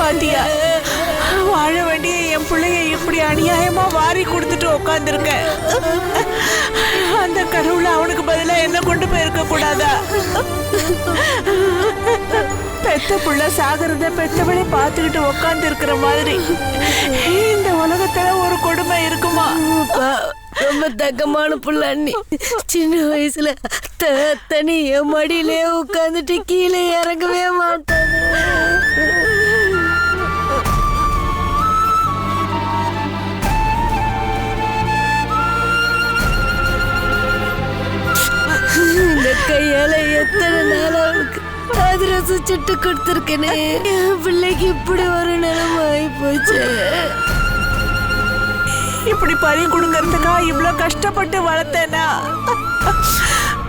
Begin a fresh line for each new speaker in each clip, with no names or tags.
பாத்தியா? வாழ வேண்டிய என் பிள்ளைய இப்படி அநியாயமா வாரி கொடுத்துட்டு உட்காந்துருக்க. அந்த கடவுளை அவனுக்கு பதிலா என்ன கொண்டு போயிருக்க கூடாதா? பெத்த புள்ள சாகிறத பெத்தவளை பார்த்துக்கிட்டு உட்கார்ந்து இருக்கிற மாதிரி இந்த உலகத்துல ஒரு கொடுமை இருக்குமா?
ரொம்ப தக்கமான புள்ள அண்ணி. சின்ன வயசுல தனி என் மடியிலே உட்காந்துட்டு கீழே இறங்கவே மாட்டாங்க. இந்த கையால எத்தனை நாள் அவளுக்கு அதிரசம் சுட்டு கொடுத்துருக்கேனே. என் பிள்ளைக்கு இப்படி ஒரு நிலைமை ஆகி போச்சு.
இப்படி பறி கொடுங்கறதுக்கா இவ்வளவு கஷ்டப்பட்டு வளர்த்தேனா?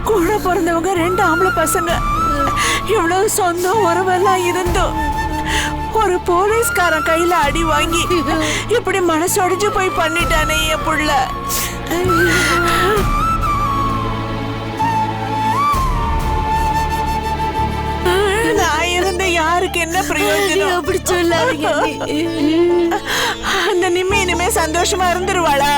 கூட பிறந்தவங்க 2 ஆம்பளை பசங்க, இவ்வளவு சொந்தம் உறவெல்லாம் இருந்தோம் ஒரு போலீஸ்காரன் கையில அடி வாங்கி இப்படி மனசொடைஞ்சு போய் பண்ணிட்டானே என் புள்ள. நான் இருந்த யாருக்கு என்ன பிரயோஜனம்?
அப்படி சொல்லாதீங்க.
அந்த நிம்மி இனிமே சந்தோஷமா இருந்துருவாளா?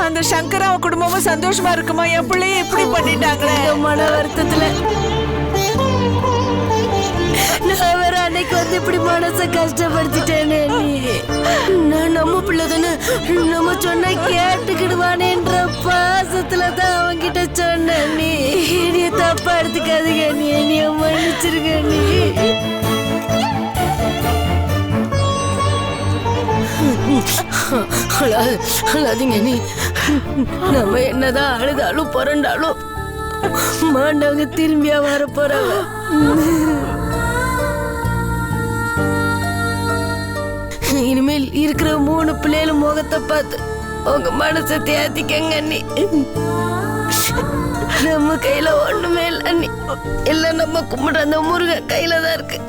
அந்த சங்கராவ குடும்பமும் சந்தோஷமா இருக்குமா? என் பிள்ளைய இப்படி பண்ணிட்டாங்களே.
மன வருத்தத்துல நான் வேற அன்னைக்கு வந்து இப்படி மனசை கஷ்டப்படுத்திட்டேனே. நான் நம்ம பிள்ளை தானே, நம்ம சொன்ன கேட்டுக்கிடுவானேன்ற பாசத்துல தான் அவன்கிட்ட சொன்னேன். நீ தப்பா எடுத்துக்காதீங்க, நீ மன்னிச்சிருக்க. அழாதீங்க. நீ நம்ம என்னதான் அழுதாலும் புரண்டாலும் மாண்டவங்க திரும்பியா வர போறாங்க. இனிமேல் இருக்கிற 3 பிள்ளைகளும் முகத்தை பார்த்து உங்க மனசை தேத்திக்கங்க அண்ணி. நம்ம கையில ஒண்ணுமே இல்லை அண்ணி. எல்லாம் நம்ம கும்பிடுற அந்த முருகன் கையில தான் இருக்கு.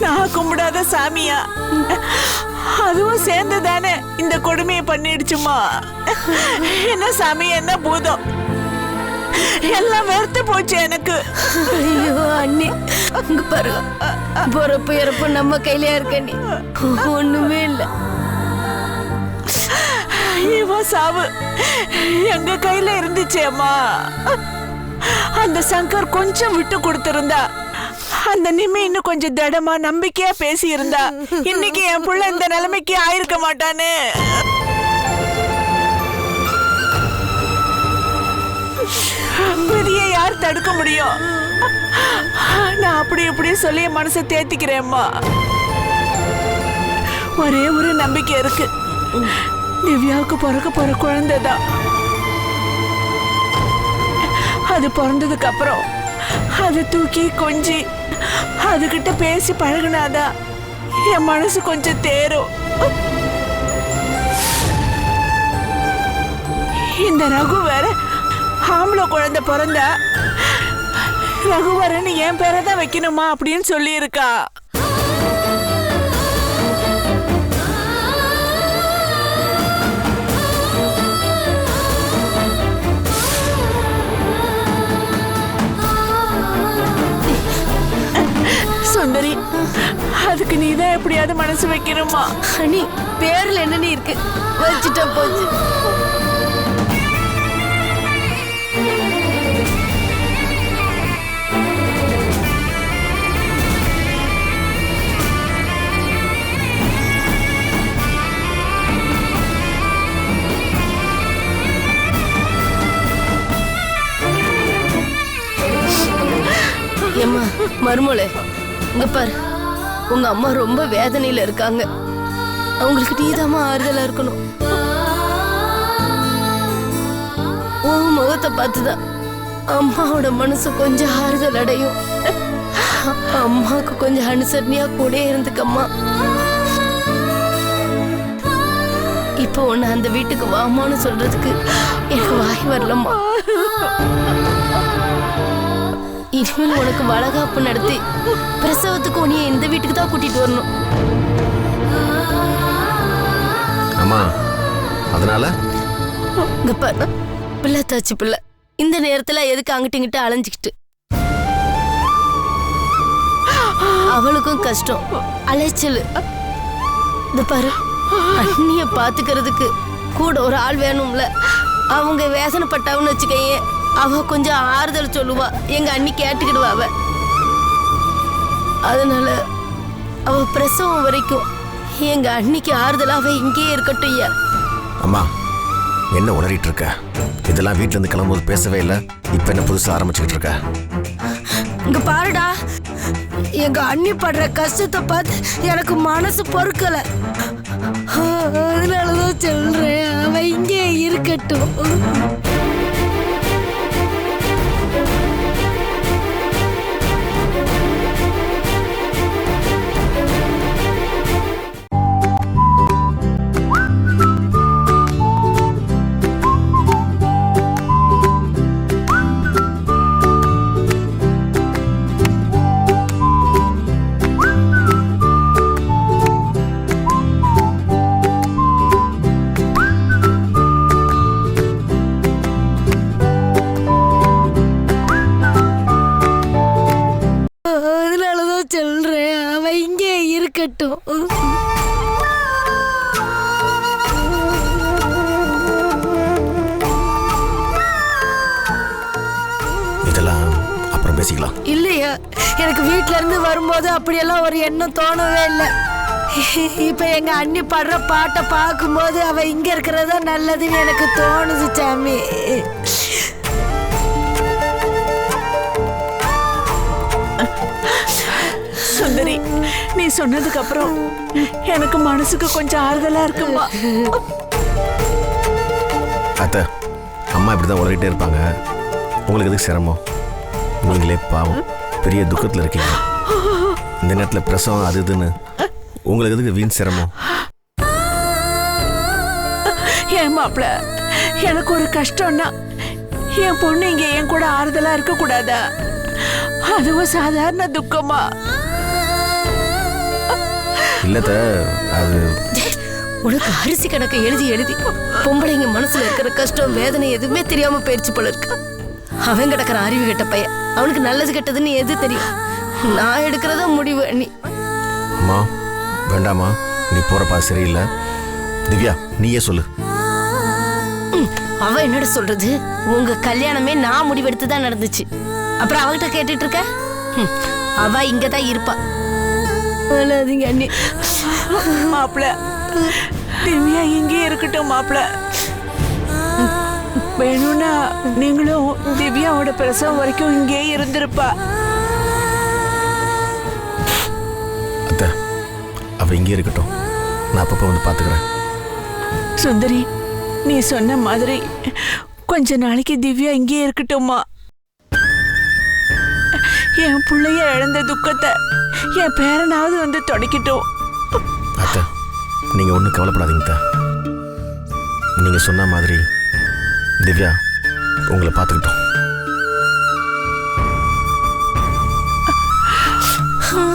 நான் கும்பிடாத சாமியா? அதுவும் சேர்ந்து தானே இந்த கொடுமையை பண்ணிடுச்சுமா. என்ன சாமி, என்ன பூதம், எல்லாம் வெறுத்து போச்சு எனக்கு.
ஐயோ அண்ணி, அங்க பாருங்க, பொறப்பு இறப்பு நம்ம கையிலயா இருக்க நீ. ஒண்ணுமே இல்ல.
இவன் சாவு எங்க கையில இருந்துச்சு அம்மா. அந்த சங்கர் கொஞ்சம் விட்டு கொடுத்திருந்தா, அந்த நிம்மி இன்னும் கொஞ்சம் திடமா நம்பிக்கையா பேசி இருந்தா, இன்னைக்கு என் புள்ள இந்த நிலைமைக்கு ஆயிருக்க மாட்டானே. விதியை யார் தடுக்க முடியும்? நான் அப்படி இப்படி சொல்லி மனசை தேத்திக்கிறேன்மா. ஒரே ஒரு நம்பிக்கை இருக்கு, திவ்யாவுக்கு பிறக்க போற குழந்தைதான். அது பிறந்ததுக்கு அப்புறம் அது தூக்கி கொஞ்சி அதுகிட்ட பேசி பழகினாதான் என் மனசு கொஞ்சம் தேரும். இந்த ரகு வேற ஆம்பளை குழந்தை பிறந்தா ரகுவரன் என் பேரை தான் வைக்கணுமா அப்படின்னு சொல்லி இருக்கா. சுந்தரி, அதுக்கு நீதான் எப்படியாவது மனசு வைக்கணுமா?
அண்ணி, பேர்ல என்னன்னு இருக்கு, வச்சுட்டா போச்சு. ஏம்மா மருமோளே, இங்க பாரு, உங்க அம்மா ரொம்ப வேதனையில இருக்காங்க. அவங்களுக்கு நீதாம்மா ஆறுதலா இருக்கணும். உன் முகத்தை பார்த்துதான் அம்மாவோட மனசு கொஞ்சம் ஆறுதல் அடையும். அம்மாவுக்கு கொஞ்சம் அனுசரணையா கூட இருந்துக்கம்மா. இப்போ உன்னை அந்த வீட்டுக்கு வாமான்னு சொல்றதுக்கு எனக்கு வாய் வரலம்மா. இனிமேல் உனக்கு வளகாப்பு நடத்தி பிரசவத்துக்கு உன்னைய இந்த வீட்டுக்கு தான் கூட்டிட்டு வரணும்.
அம்மா, அதனால
இங்க பாரு, பிள்ளை தாச்சு பிள்ளை இந்த நேரத்துல எதுக்கு அங்கிட்டு இங்கிட்ட அலைஞ்சுக்கிட்டு? அவளுக்கும் கஷ்டம், அலைச்சல். இந்த பாரு, அண்ணிய பாத்துக்கிறதுக்கு கூட ஒரு ஆள் வேணும்ல. அவங்க வேதனைப்பட்டாவுன்னு வச்சுக்கையே, அவ கொஞ்சம் ஆறுதல் சொல்லுவா, எங்க அண்ணி கேட்டுக்கிடுவா அவ. அதனால அவ பிரசவம் வரைக்கும் எங்க அண்ணிக்கு ஆறுதலா அவ இங்கேயே இருக்கட்டும். ஐயா
அம்மா, என்ன உளறிட்டு இருக்க? இதெல்லாம் வீட்டுல இருந்து கிளம்பும்போது பேசவே இல்லை, இப்ப என்ன புதுசா ஆரம்பிச்சுக்கிட்டு இருக்க?
இங்க பாருடா, எங்க அண்ணி படுற கஷ்டத்தை பார்த்து எனக்கு மனசு பொறுக்கல. அதனாலதான் சொல்றேன், அவ இங்கே இருக்கட்டும். அதனாலதான் சொல்றேன், அவ இங்கே இருக்கட்டும்.
இதெல்லாம் அப்புறம் பேசிக்கலாம்.
இல்லையா, எனக்கு வீட்ல இருந்து வரும்போது அப்படியெல்லாம் ஒரு எண்ணம் தோணவே இல்லை. இப்ப எங்க அண்ணி படுற பாட்டை பார்க்கும்போது அவ இங்க இருக்கிறதா நல்லதுன்னு எனக்கு தோணுது சாமி.
சுந்தரி, நீ சொன்னதுக்கு அப்புறம் எனக்கு மனசுக்கு கொஞ்சம் ஆறுதலா இருக்குமா.
அத்தை, அம்மா இப்படிதான் உளறிட்டே இருப்பாங்க. உங்களுக்கு எதுக்கு சிரமம்? நீங்களே பாவம் பெரிய துக்கத்தில் இருக்கீங்க. இந்த நேரத்தில் பிரசவம் அது இதுன்னு உங்களுக்கு எதுக்கு வீண் சிரமம்?
ஏன் மாப்பிள்ள, எனக்கு ஒரு கஷ்டம்னா என் பொண்ணு இங்க என் கூட ஆறுதலா இருக்க கூடாதா? அதுவும் சாதாரண துக்கமா?
இல்லத்த, அது
உனக்கு அரிசி கணக்கை எழுதி எழுதி பொம்பளைங்க மனசுல இருக்கிற கஷ்டம் வேதனை எதுவுமே தெரியாம போயிடுச்சு போல இருக்கு. அவன் கிடக்கிற அறிவு கெட்ட பையன், அவனுக்கு நல்லது கெட்டதுன்னு எது தெரியும்? நான் எடுக்கிறதா முடிவு. நீ
அம்மா வேண்டாமா, நீ போறப்பா சரியில்லை. திவ்யா, நீயே சொல்லு.
அவ என்னோட சொல்றது? உங்க கல்யாணமே நான் முடிவெடுத்துதான் நடந்துச்சு. அப்புறம் அவகிட்ட கேட்டுட்டு இருக்க? அவ இங்கதான் இருப்பா. அண்ணி
மாப்பிள்ள, திவ்யா இங்கே இருக்கட்டும் மாப்பிள்ள. வேணும்னா நீங்களும் திவ்யாவோட பிரசவம் வரைக்கும் இங்கே இருந்திருப்பா.
அத்தை, அவ இங்கே இருக்கட்டும், நான் அப்பப்போ வந்து பார்த்துக்கிறேன்.
சுந்தரி, நீ சொன்ன மாதிரி கொஞ்ச நாளைக்கு திவ்யா இங்கே இருக்கட்டும்மா. என் பிள்ளைய இழந்த துக்கத்தை என் பேரனாவது வந்து தொடக்கிட்டோம்.
அத்தை, நீங்க ஒன்றும் கவலைப்படாதீங்க. நீங்க சொன்ன மாதிரி திவ்யா உங்களை பார்த்துக்கிட்டோம்.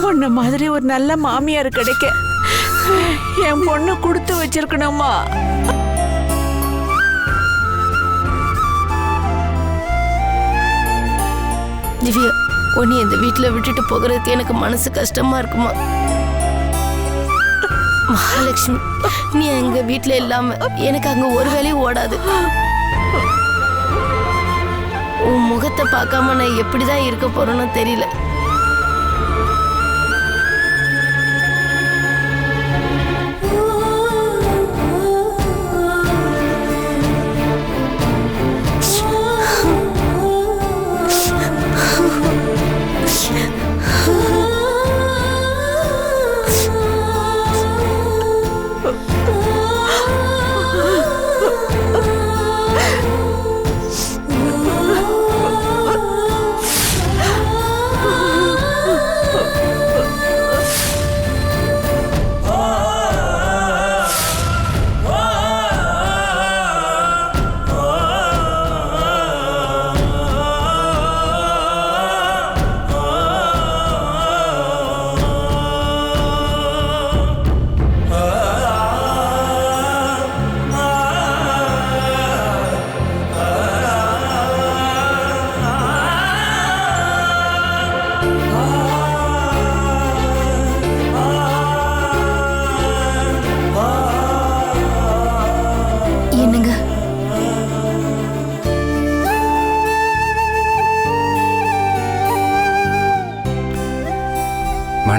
உன்ன மாதிரி ஒரு நல்ல மாமியார் கிடைக்க என் பொண்ணு கொடுத்து வச்சிருக்கணுமா?
திவ்யா, உன்னை இந்த வீட்டுல விட்டுட்டு போகிறதுக்கு எனக்கு மனசு கஷ்டமா இருக்குமா? மகாலட்சுமி, நீ எங்க வீட்டுல இல்லாம எனக்கு அங்க ஒரு வேலையும் ஓடாது. உன் முகத்தை பார்க்காம நான் எப்படிதான் இருக்க போறேன்னு தெரியல.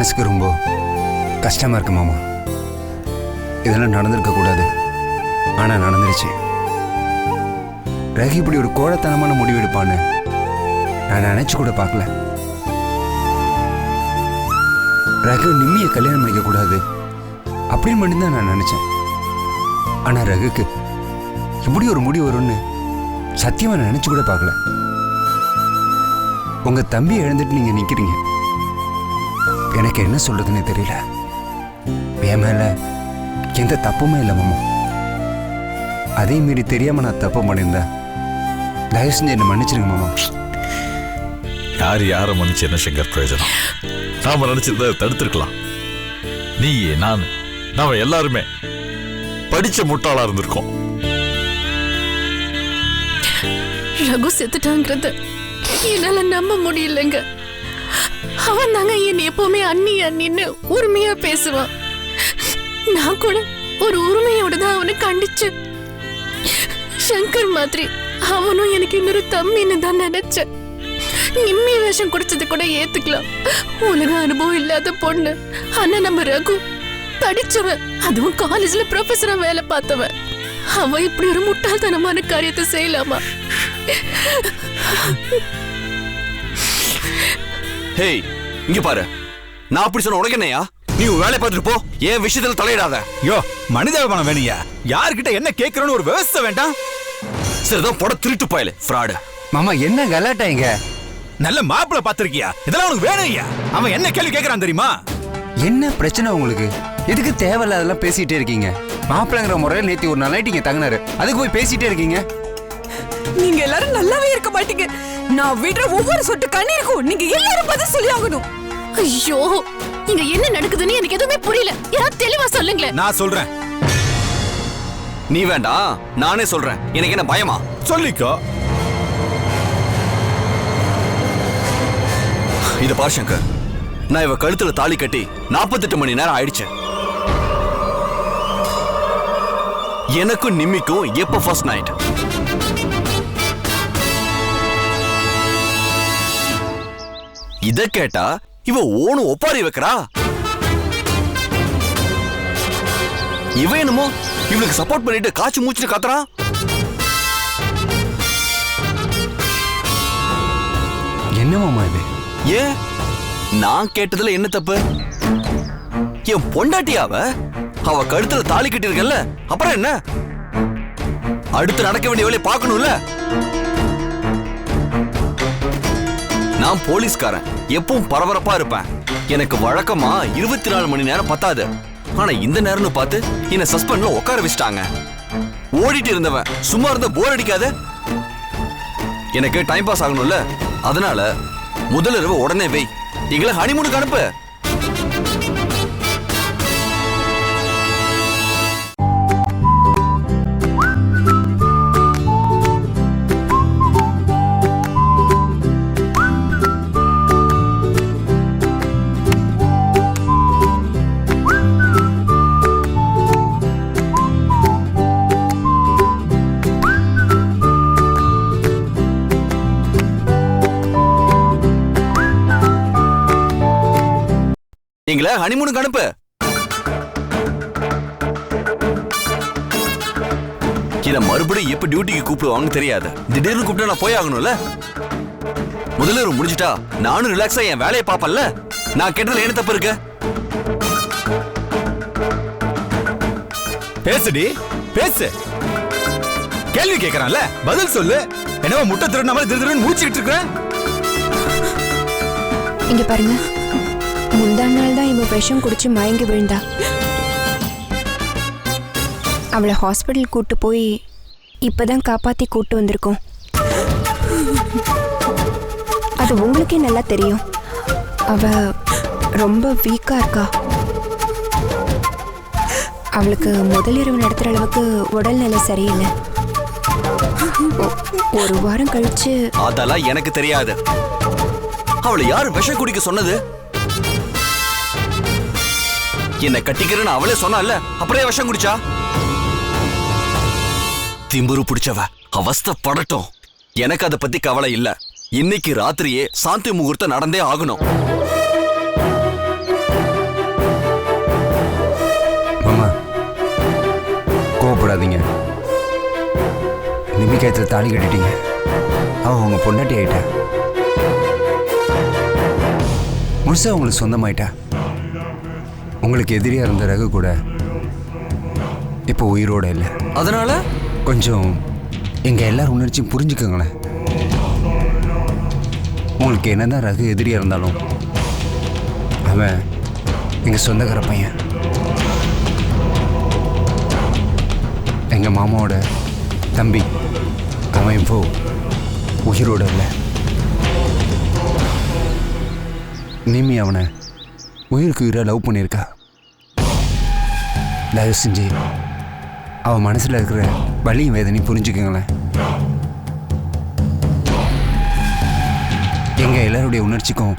மனசுக்கு ரொம்ப கஷ்டமா இருக்கு மாமா. இதெல்லாம் நடந்திருக்க கூடாது, ஆனா நடந்துருச்சு. ரகு இப்படி ஒரு கோழத்தனமான முடிவு எடுப்பான்னு நான் நினைச்சு கூட பார்க்கல. ரகு நிம்மியை கல்யாணம் பண்ணிக்க கூடாது அப்படின்னு மட்டும்தான் நான் நினைச்சேன். ஆனா ரகுக்கு இப்படி ஒரு முடிவு வரும்னு சத்தியமா நான் நினைச்சு கூட பார்க்கல. உங்க தம்பியை இழந்துட்டு நீங்க நிக்கிறீங்க. எனக்கு என்ன சொல்றதுன்னு தெரியல. என் மேல எந்த தப்புமே இல்லை மாமா. அதே மீறி தெரியாம நான் தப்பு பண்ணியிருந்தேன். தயவு செஞ்சு என்ன மன்னிச்சிருங்க மாமா.
யாரை மன்னிச்சு என்ன சங்கர் பிரயோஜனம்? நாம நினைச்சிருந்தா தடுத்திருக்கலாம். நீ நாம எல்லாருமே படிச்ச முட்டாளா இருந்திருக்கோம்.
ரகு செத்துட்டாங்கிறது என்னால நம்ப முடியலங்க. அவன் தாங்க என் எப்பவுமே அண்ணின்னு உரிமையா பேசுவான். நான் கூட ஒரு உரிமையோட தான் அவனை கண்டிச்சு. சங்கர் மாதிரி அவனும் எனக்கு இன்னொரு தம்பின்னு தான் நினைச்சேன். நிம்மி வேஷம் குடிச்சது கூட ஏத்துக்கலாம், உலக அனுபவம் இல்லாத பொண்ணு. ஆனா நம்ம ரகு படிச்சவன், அதுவும் காலேஜ்ல ப்ரொஃபஸரா வேலை பார்த்தவன். அவன் இப்படி ஒரு முட்டாள்தனமான காரியத்தை செய்யலாமா?
ஹேய், இங்க பாரு, நான் அப்படி சொன்ன உனக்கு என்னையா? நீ வேலை பார்த்துட்டு போ, என் விஷயத்துல தலையிடாத.
யோ, மனிதாபிமானம் வேணுயா. யார்கிட்ட என்ன கேட்கறோன்னு ஒரு விவசாய வேண்டாம்.
சரிதான், போட திருட்டு பாயல ஃப்ராடு.
மாமா என்ன கலாட்டாங்க?
நல்ல மாப்பிள்ள பாத்திருக்கியா? இதெல்லாம் உனக்கு வேணும்யா. அவன் என்ன கேள்வி கேட்கறான் தெரியுமா?
என்ன பிரச்சனை உங்களுக்கு? எதுக்கு தேவையில்லாதெல்லாம் பேசிட்டே இருக்கீங்க? மாப்பிள்ளைங்கிற முறையில் நேத்தி ஒரு நாள் நைட்டு இங்க தங்கினாரு, அதுக்கு போய் பேசிட்டே இருக்கீங்க.
நீங்க எல்லாரும் நல்லாவே இருக்க மாட்டீங்க. நான் விடுற ஒவ்வொரு சொட்டு கண்ணீருக்கும் நீங்க எல்லாரும் பதில் சொல்லி ஆகணும்.
ஐயோ, இங்க என்ன நடக்குதுன்னு எனக்கு எதுவுமே புரியல. யாராவது தெளிவா சொல்லுங்களேன்.
நான் சொல்றேன்.
நீ வேண்டாம், நானே சொல்றேன். எனக்கு என்ன பயமா?
சொல்லிக்கோ.
இத பார் சங்கர், நான் இவ கழுத்துல தாலி கட்டி 48 மணி நேரம் ஆயிடுச்சு. எனக்கும் நிம்மிக்கும் எப்ப ஃபர்ஸ்ட் நைட்? இத கேட்டா இவ ஓனு ஒப்பாரி வைக்கிறா. இவ என்னமோ இவளுக்கு சப்போர்ட் பண்ணிட்டு காச்சு மூச்சு கத்துறா.
என்ன மாமா இது?
ஏன் நான் கேட்டதுல என்ன தப்பு? என் பொண்டாட்டியாவ அவ கழுத்துல தாலி கட்டி இருக்கல, அப்புறம் என்ன? அடுத்து நடக்க வேண்டிய வேலையை பார்க்கணும்ல. நான் போலீஸ்காரன், எப்பவும் பரபரப்பா இருப்பேன். எனக்கு வழக்கமா 24 மணி நேரம் பத்தாது. ஆனா இந்த நேரம்னு பார்த்து என்ன சஸ்பெண்ட்ல உட்கார வச்சிட்டாங்க. ஓடிட்டு இருந்தவன் சும்மா இருந்த போர் அடிக்காத. எனக்கு டைம் பாஸ் ஆகணும்ல, அதனால முதல் இரவு உடனே வை, எங்களை ஹனிமூனுக்கு அனுப்பு. எங்களை ஹனிமூனுக்கு அனுப்பு. இத மறுபடியும் எப்ப டியூட்டிக்கு கூப்பிடுவாங்கன்னு தெரியாது. திடீர்னு கூப்பிட்டு நான் போய் ஆகணும்ல. முதல்ல முடிஞ்சிட்டா நானும் ரிலாக்ஸா என் வேலையை பாப்பல்ல. நான் கேட்டதுல என்ன தப்பு இருக்கு?
பேசுடி, பேசு. கேள்வி கேட்கறான்ல, பதில் சொல்லு. என்னவோ முட்டை திருடின மாதிரி திருடுன்னு மூச்சிட்டு இருக்க.
இங்க பாருங்க, முந்தா நாள் தான் இவ விஷம் குடிச்சு மயங்கி விழுந்தா. அவளை ஹாஸ்பிட்டல் கூட்டு போய் இப்பதான் காப்பாத்தி கூட்டு வந்திருக்கோம். அது உங்களுக்கே நல்லா தெரியும். அவ ரொம்ப வீக்கா இருக்கா. அவளுக்கு முதலிரவு நடத்துற அளவுக்கு உடல்நிலை சரியில்லை. ஒரு வாரம் கழிச்சு.
அதெல்லாம் எனக்கு தெரியாது. அவளை யாரு விஷம் குடிக்க சொன்னது? என்ன கட்டிக்கிறேன்னு அவளே சொன்னால, அப்படியே விஷம் குடிச்சா? திம்புரு பிடிச்சவ அவஸ்தைப்படட்டும். எனக்கு அதை பத்தி கவலை இல்ல. இன்னைக்கு ராத்திரியே சாந்தி முகூர்த்தம் நடந்தே ஆகணும்.
கவலைப்படாதீங்க. நிமிக்காயத்தில் தாலி கட்டிட்டீங்க. அவன் உங்க பொண்டாட்டி ஆயிட்டா. முழுசா உங்களுக்கு சொந்தமாயிட்டா. உங்களுக்கு எதிரியா இருந்த ரகு கூட இப்போ உயிரோட இல்லை.
அதனால
கொஞ்சம் எங்க எல்லாரும் உணர்ச்சியும் புரிஞ்சுக்கோங்களேன். உங்களுக்கு என்னதான் ரகு எதிரியா இருந்தாலும் அவன் எங்க சொந்தக்கார பையன். எங்க மாமாவோட தம்பி. அவன் இப்போ உயிரோட இல்லை. நிமி அவனை உயிருக்கு உயிராக லவ் பண்ணியிருக்கா. தயவு செஞ்சு அவன் மனசில் இருக்கிற வலியும் வேதனையும் புரிஞ்சுக்கங்களேன். எங்கள் எல்லாருடைய உணர்ச்சிக்கும்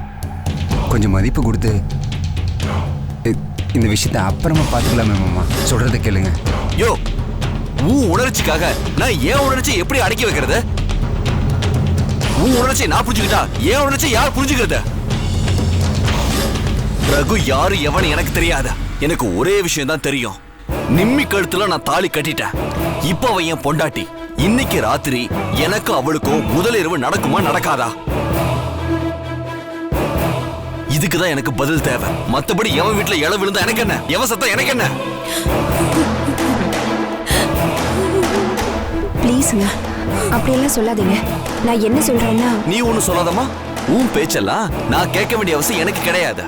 கொஞ்சம் மதிப்பு கொடுத்து இந்த விஷயத்தை அப்புறமா பார்த்துக்கலாமே மாமா. சொல்கிறத கேளுங்க.
யோ, உன் உணர்ச்சிக்காக நான் ஏன் உணர்ச்சி எப்படி அடக்கி வைக்கிறது? உன் உணர்ச்சியை நான் புரிஞ்சுக்கிட்டா ஏன் உணர்ச்சி யார் புரிஞ்சுக்கிறது? ரகு யாரு எவன் எனக்கு தெரியாத. எனக்கு ஒரே விஷயம் தான் தெரியும். நிம்மி கழுத்துல நான் தாலி கட்டிட்டேன். இப்ப அவன் என் பொண்டாட்டி. இன்னைக்கு ராத்திரி எனக்கு அவளுக்கும் முதலிரவு நடக்குமா நடக்காதா? இதுக்குதான் எனக்கு பதில் தேவை. மத்தபடி எவன் வீட்டுல இள விழுந்தா எனக்கு என்ன, எவன் சத்தம் எனக்கு என்ன?
ப்ளீஸுங்க, அப்படியெல்லாம் சொல்லாதீங்க. நான் என்ன சொல்றேன்னா,
நீ ஒண்ணு சொல்லாதம்மா. உன் பேச்செல்லாம் நான் கேட்க வேண்டிய அவசியம் எனக்கு கிடையாது.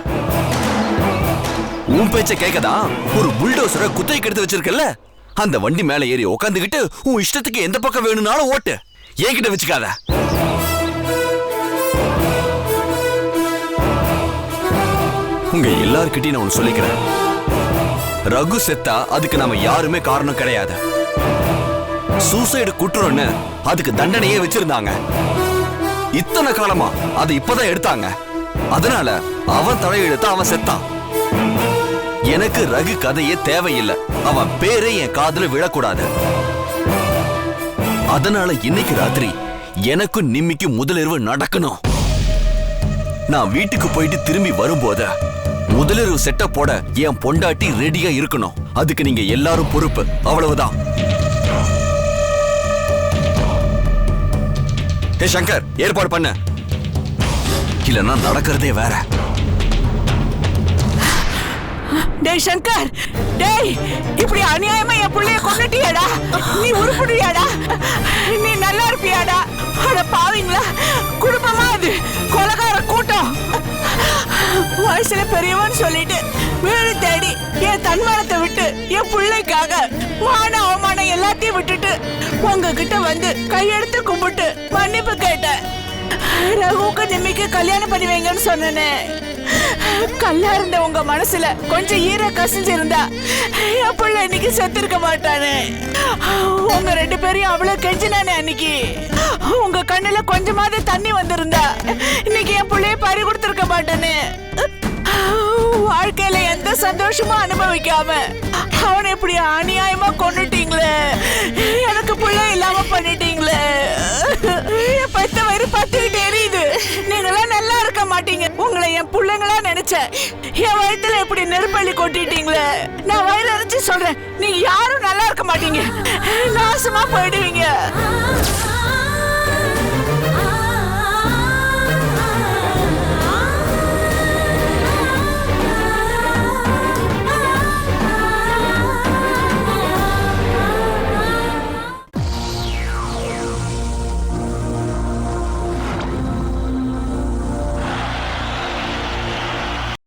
உன் பேச்ச கேட்கதான் ஒரு புல்டோசரை குத்தை கெடுத்து வச்சிருக்கல. அந்த வண்டி மேல ஏறி உட்காந்துக்கிட்டு உன் இஷ்டத்துக்கு எந்த பக்கம் வேணும்னாலும் ஓட்டு. என்கிட்ட வச்சுக்காத. உங்க எல்லார்கிட்டையும் நான் ஒண்ணு சொல்லிக்கிறேன். ரகு செத்தா அதுக்கு நாம யாருமே காரணம் கிடையாது. சூசைடு குற்றம்னு அதுக்கு தண்டனையே வச்சிருந்தாங்க. இத்தனை காலமா அதை இப்பதான் எடுத்தாங்க. அதனால அவன் தலையெடுத்து அவன் செத்தான். எனக்கு ரகு கதையே தேவையில்லை. அவன் பேரே என் காதுல விழக்கூடாது. அதனால இன்னைக்கு ராத்திரி எனக்கும் நிம்மிக்கு முதலிரவு நடக்கணும். நான் வீட்டுக்கு போயிட்டு திரும்பி வரும்போது முதலிரவு செட்டப் போட என் பொண்டாட்டி ரெடியா இருக்கணும். அதுக்கு நீங்க எல்லாரும் பொறுப்பு. அவ்வளவுதான். ஏ சங்கர், ஏற்பாடு பண்ண. இல்லன்னா நடக்கிறதே வேற.
டேய் சங்கர், டேய், இப்படி அநியாயமா என் புள்ளைய கொன்னுட்டியாடா? நீ உருப்பிடுவியாடா? நீ நல்லா இருப்பியாடா? அட பாவீங்களா, குடும்பமா அது கொலைகார கூட்டம். வயசுல பெரியவன் சொல்லிட்டு வீடு தேடி என் தன்மானத்தை விட்டு என் பிள்ளைக்காக மான அவமானம் எல்லாத்தையும் விட்டுட்டு உங்ககிட்ட வந்து கையெடுத்து கும்பிட்டு மன்னிப்பு கேட்டேன். ரகுக்கு நிம்மிக்கு கல்யாணம் பண்ணி வைங்கன்னு சொன்னேனே. கல்லா இருந்த உங்க மனசுல கொஞ்சம் ஈர கசிஞ்சிருந்தா என் பிள்ளை இன்னைக்கு செத்திருக்க மாட்டானே. உங்க ரெண்டு பேரையும் அவ்வளவு கெஞ்சினானே அன்னைக்கு. உங்க கண்ணுல கொஞ்சமாவது தண்ணி வந்திருந்தா இன்னைக்கு என் பிள்ளைய பறி கொடுத்திருக்க மாட்டானே. வாழ்க்கையில எந்த சந்தோஷமும் அனுபவிக்காம அவனை இப்படி அநியாயமா கொன்னுட்டீங்களே. எனக்கு பிள்ளை இல்லாம பண்ணிட்டீங்களே. பத்த வயிறு பத்துக்கிட்டு எரியுது. நீங்களாம் நல்லா இருக்க மாட்டீங்க. உங்களை என் பிள்ளைங்களா நினைச்சேன். என் வயிற்றுல இப்படி நெருப்பள்ளி கொட்டிட்டீங்களே. நான் வயிறு அரைச்சு சொல்றேன், நீங்க யாரும் நல்லா இருக்க மாட்டீங்க. நாசமா போயிடுவீங்க.